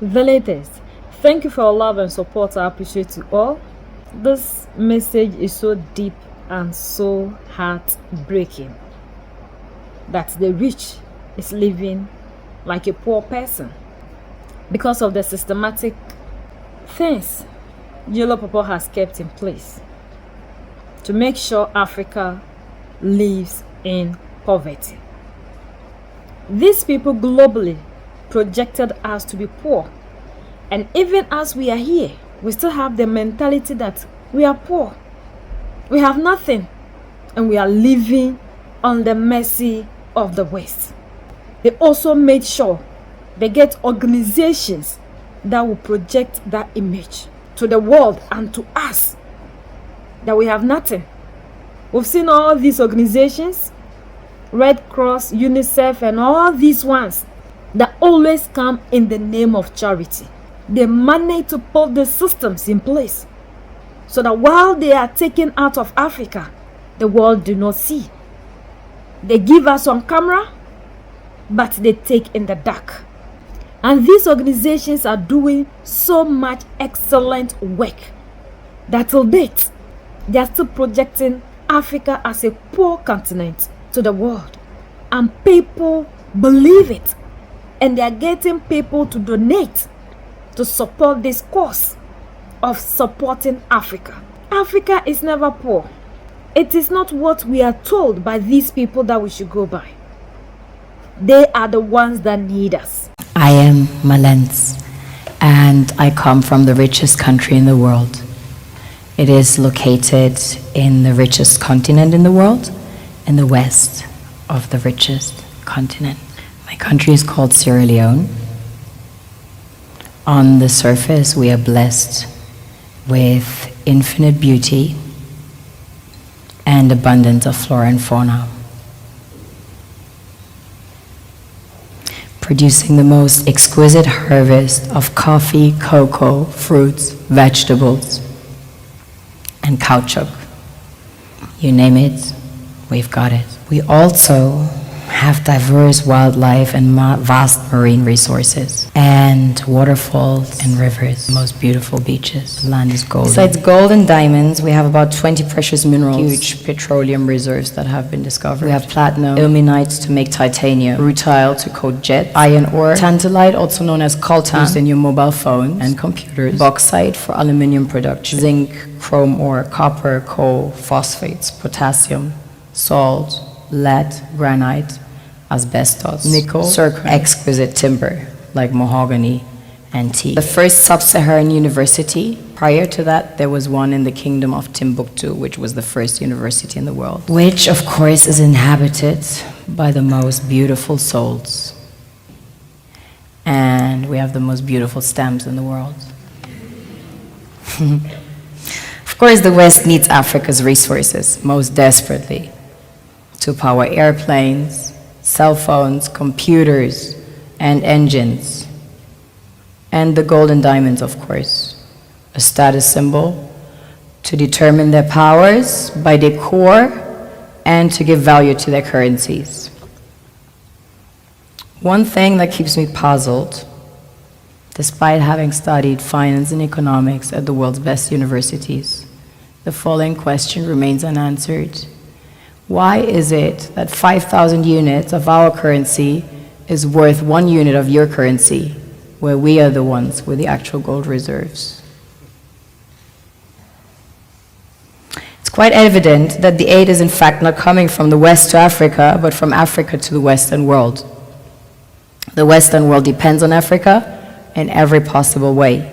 Validators, thank you for your love and support. I appreciate you all. This message is so deep and so heartbreaking that the rich is living like a poor person because of the systematic things Yellow Purple has kept in place to make sure Africa lives in poverty. These people globally projected us to be poor, and even as we are here, we still have the mentality that we are poor, we have nothing, and we are living on the mercy of the West. They also made sure they get organizations that will project that image to the world and to us that we have nothing. We've seen all these organizations, Red Cross, UNICEF, and all these ones that always come in the name of charity. They manage to put the systems in place so that while they are taken out of Africa, the world do not see. They give us on camera, but they take in the dark. And these organizations are doing so much excellent work that till date, they are still projecting Africa as a poor continent to the world. And people believe it. And they are getting people to donate to support this cause of supporting Africa. Africa is never poor. It is not what we are told by these people that we should go by. They are the ones that need us. I am Malens, and I come from the richest country in the world. It is located in the richest continent in the world, in the west of the richest continent. My country is called Sierra Leone. On the surface, we are blessed with infinite beauty and abundance of flora and fauna, producing the most exquisite harvest of coffee, cocoa, fruits, vegetables, and caoutchouc. You name it, we've got it. We also have diverse wildlife and vast marine resources, and waterfalls and rivers, most beautiful beaches. The land is golden. Besides gold and diamonds, we have about 20 precious minerals, huge petroleum reserves that have been discovered. We have platinum, ilmenite to make titanium, rutile to coat jet, iron ore, tantalite, also known as coltan, used in your mobile phones and computers, bauxite for aluminium production, zinc, chrome ore, copper, coal, phosphates, potassium, salt, lead, granite, asbestos, nickel, zircon, exquisite timber like mahogany and teak. The first sub-Saharan university, prior to that there was one in the kingdom of Timbuktu, which was the first university in the world, which of course is inhabited by the most beautiful souls. And we have the most beautiful stems in the world. Of course, the West needs Africa's resources most desperately to power airplanes, cell phones, computers, and engines. And the gold and diamonds, of course, a status symbol to determine their powers by their core and to give value to their currencies. One thing that keeps me puzzled, despite having studied finance and economics at the world's best universities, the following question remains unanswered. Why is it that 5,000 units of our currency is worth 1 unit of your currency, where we are the ones with the actual gold reserves? It's quite evident that the aid is in fact not coming from the West to Africa, but from Africa to the Western world. The Western world depends on Africa in every possible way,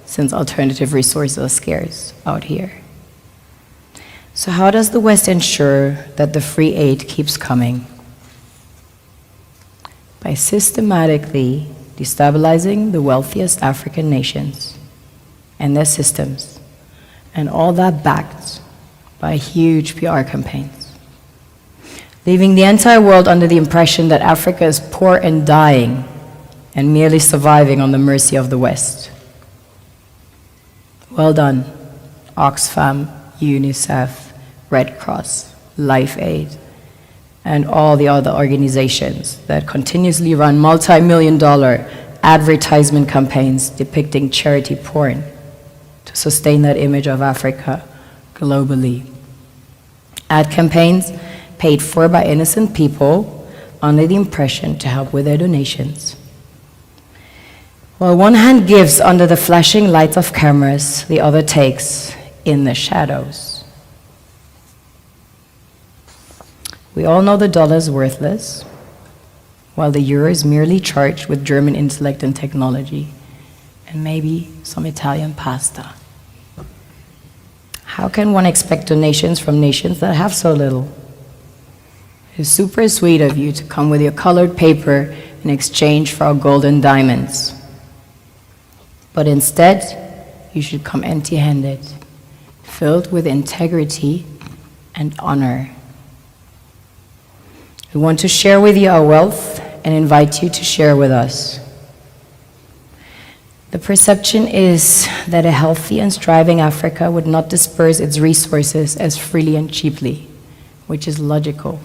since alternative resources are scarce out here. So how does the West ensure that the free aid keeps coming? By systematically destabilizing the wealthiest African nations and their systems, and all that backed by huge PR campaigns, leaving the entire world under the impression that Africa is poor and dying and merely surviving on the mercy of the West. Well done, Oxfam, UNICEF, Red Cross, Life Aid, and all the other organizations that continuously run multi-million-dollar advertisement campaigns depicting charity porn to sustain that image of Africa globally. Ad campaigns paid for by innocent people under the impression to help with their donations. While one hand gives under the flashing lights of cameras, the other takes in the shadows. We all know the dollar is worthless, while the euro is merely charged with German intellect and technology, and maybe some Italian pasta. How can one expect donations from nations that have so little? It's super sweet of you to come with your colored paper in exchange for our gold and diamonds. But instead, you should come empty-handed, filled with integrity and honor. We want to share with you our wealth and invite you to share with us. The perception is that a healthy and striving Africa would not disperse its resources as freely and cheaply, which is logical.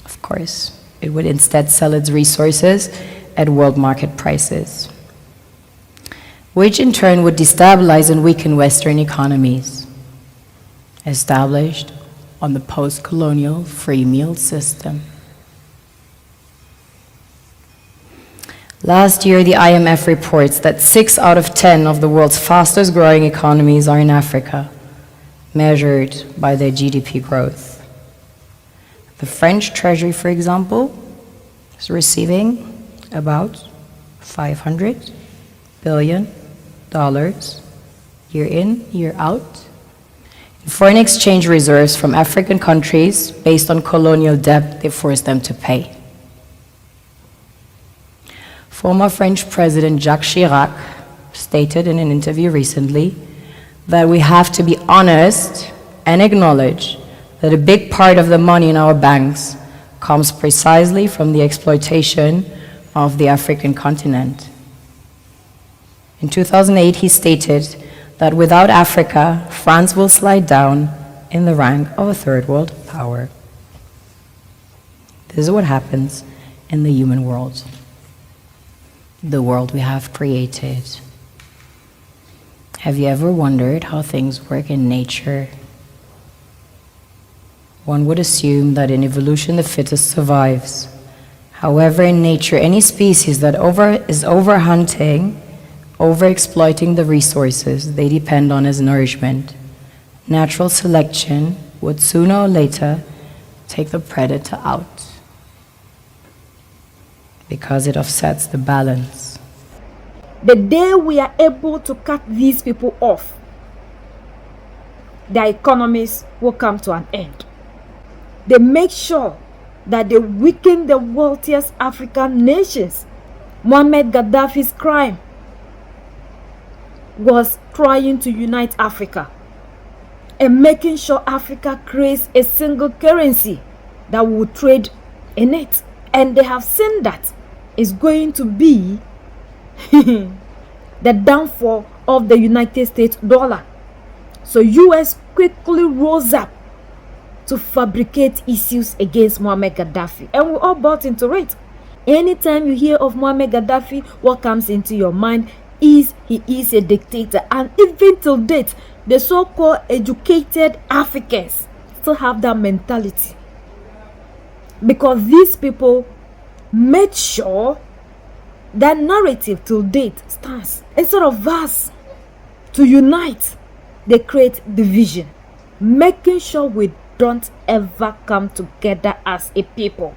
Of course, it would instead sell its resources at world market prices, which in turn would destabilize and weaken Western economies, established on the post-colonial free meal system. Last year, the IMF reports that 6 out of 10 of the world's fastest growing economies are in Africa, measured by their GDP growth. The French Treasury, for example, is receiving about $500 billion year in, year out in foreign exchange reserves from African countries based on colonial debt they forced them to pay. Former French President Jacques Chirac stated in an interview recently that we have to be honest and acknowledge that a big part of the money in our banks comes precisely from the exploitation of the African continent. In 2008, he stated that without Africa, France will slide down in the rank of a third world power. This is what happens in the human world, the world we have created. Have you ever wondered how things work in nature? One would assume that in evolution the fittest survives. However, in nature, any species that is overhunting, overexploiting the resources they depend on as nourishment, natural selection would sooner or later take the predator out because it offsets the balance. The day we are able to cut these people off, their economies will come to an end. They make sure that they weaken the wealthiest African nations. Muammar Gaddafi's crime was trying to unite Africa and making sure Africa creates a single currency that will trade in it. And they have seen that is going to be the downfall of the United States dollar. So US quickly rose up to fabricate issues against Muammar Gaddafi, and we all bought into it. Anytime you hear of Muammar Gaddafi, what comes into your mind is he is a dictator. And even till date, the so-called educated Africans still have that mentality, because these people made sure that narrative till date stands. Instead of us to unite, they create division, making sure we don't ever come together as a people.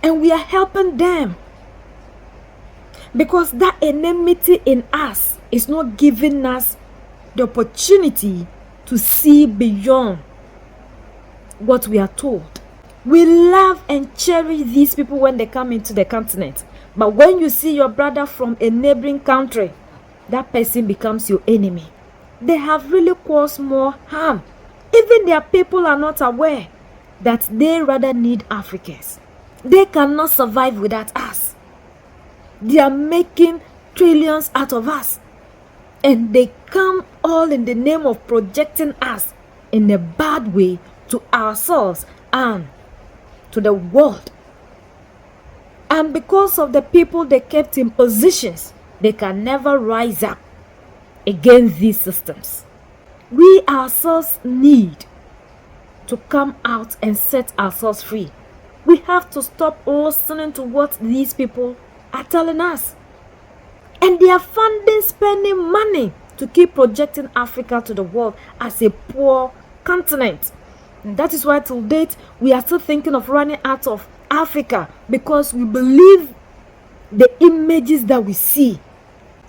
And we are helping them, because that enmity in us is not giving us the opportunity to see beyond what we are told. We love and cherish these people when they come into the continent, but when you see your brother from a neighboring country, that person becomes your enemy. They have really caused more harm. Even their people are not aware that they rather need Africans. They cannot survive without us. They are making trillions out of us, and they come all in the name of projecting us in a bad way to ourselves and to the world. And because of the people they kept in positions, they can never rise up against these systems. We ourselves need to come out and set ourselves free. We have to stop listening to what these people are telling us. And they are spending money to keep projecting Africa to the world as a poor continent. And that is why till date we are still thinking of running out of Africa, because we believe the images that we see.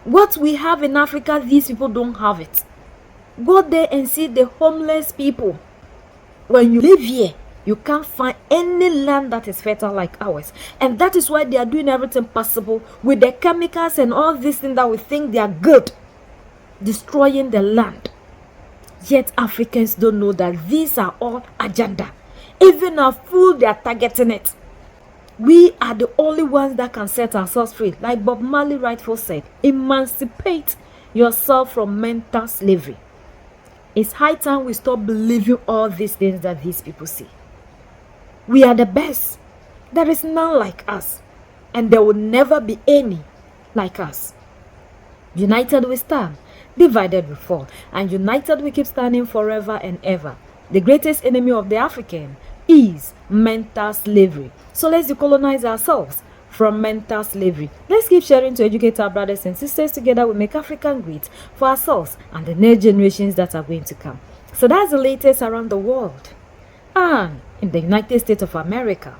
What we have in Africa, these people don't have it. Go there and see the homeless people. When you live here, you can't find any land that is fertile like ours. And that is why they are doing everything possible with the chemicals and all these things that we think they are good, destroying the land. Yet Africans don't know that these are all agenda. Even our food, they are targeting it. We are the only ones that can set ourselves free. Like Bob Marley rightfully said, emancipate yourself from mental slavery. It's high time we stop believing all these things that these people say. We are the best. There is none like us. And there will never be any like us. United we stand, divided we fall. And united we keep standing forever and ever. The greatest enemy of the African is mental slavery. So let's decolonize ourselves from mental slavery. Let's keep sharing to educate our brothers and sisters. Together we make African great for ourselves and the next generations that are going to come. So that's the latest around the world and in the United States of America.